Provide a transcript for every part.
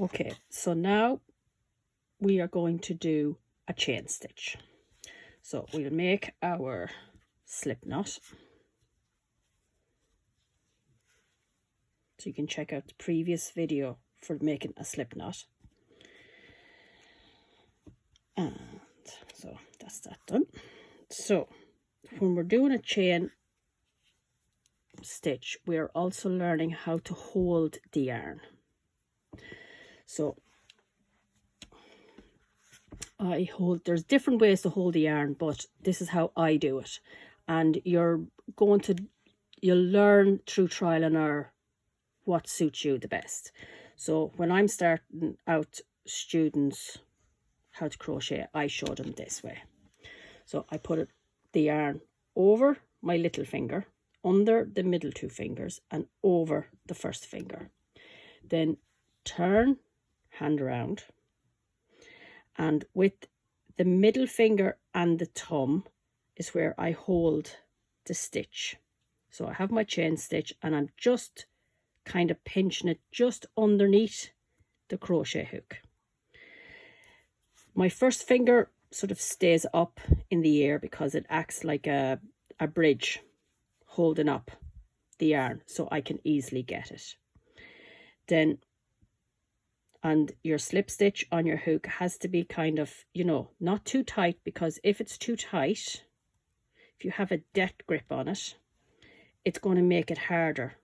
Okay, so now we are going to do a chain stitch. So we'll make our slip knot. So you can check out the previous video for making a slip knot. And so that's that done. So when we're doing a chain stitch, we're also learning how to hold the yarn. So there's different ways to hold the yarn, but this is how I do it. And you'll learn through trial and error what suits you the best. So when I'm starting out students how to crochet, I show them this way. So I put the yarn over my little finger, under the middle two fingers, and over the first finger. Then turn hand around, and with the middle finger and the thumb is where I hold the stitch. So I have my chain stitch and I'm just kind of pinching it just underneath the crochet hook. My first finger sort of stays up in the air because it acts like a bridge holding up the yarn, so I can easily get it. Then, and your slip stitch on your hook has to be kind of, not too tight, because if it's too tight, if you have a death grip on it, it's going to make it harder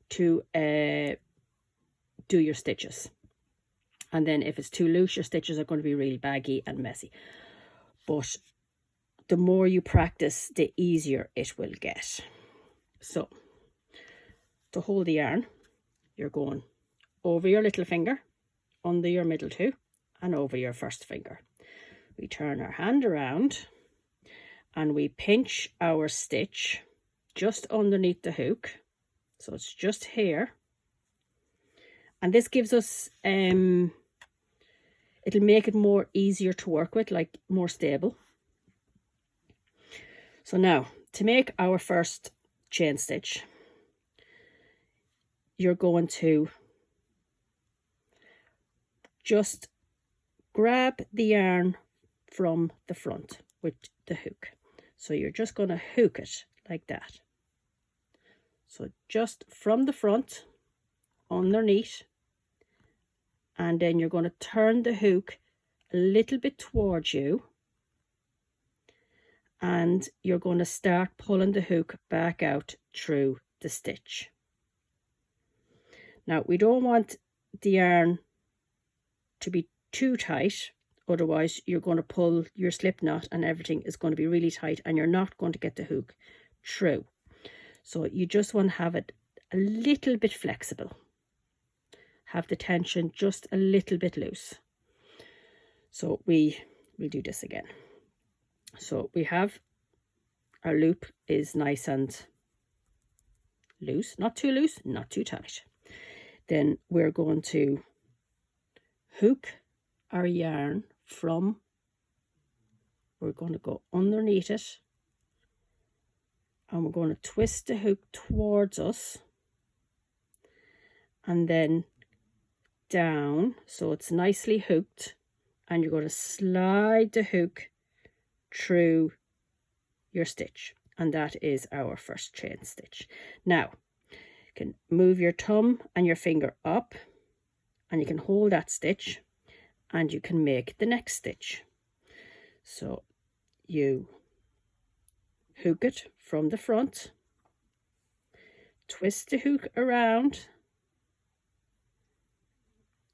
to do your stitches. And then if it's too loose, your stitches are going to be really baggy and messy. But the more you practice, the easier it will get. So to hold the yarn, you're going over your little finger, under your middle two, and over your first finger. We turn our hand around and we pinch our stitch just underneath the hook. So it's just here. And this gives us, it'll make it more easier to work with, like more stable. So now, to make our first chain stitch, you're going to just grab the yarn from the front with the hook. So you're just going to hook it like that. So just from the front, underneath, and then you're going to turn the hook a little bit towards you, and you're going to start pulling the hook back out through the stitch. Now, we don't want the yarn to be too tight, otherwise you're going to pull your slip knot and everything is going to be really tight and you're not going to get the hook through. So you just want to have it a little bit flexible. Have the tension just a little bit loose. So we'll do this again. So we have our loop is nice and loose, not too loose, not too tight. Then we're going to hook our yarn we're going to go underneath it, and we're going to twist the hook towards us and then down so it's nicely hooked, and you're going to slide the hook through your stitch, and that is our first chain stitch. Now you can move your thumb and your finger up and you can hold that stitch and you can make the next stitch. So you hook it from the front, twist the hook around,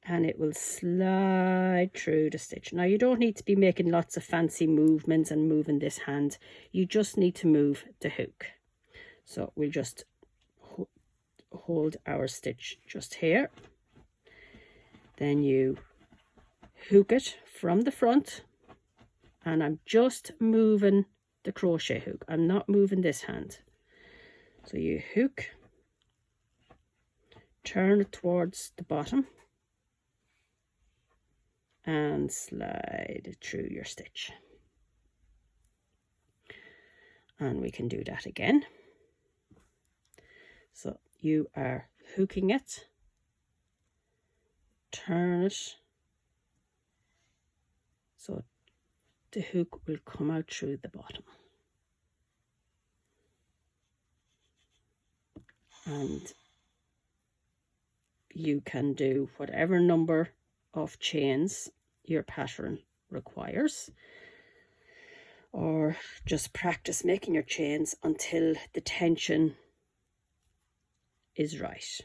and it will slide through the stitch. Now you don't need to be making lots of fancy movements and moving this hand. You just need to move the hook. So we'll just hold our stitch just here. Then you hook it from the front, and I'm just moving the crochet hook. I'm not moving this hand. So you hook, turn it towards the bottom, and slide it through your stitch. And we can do that again. So you are hooking it turn it so the hook will come out through the bottom. And you can do whatever number of chains your pattern requires, or just practice making your chains until the tension is right.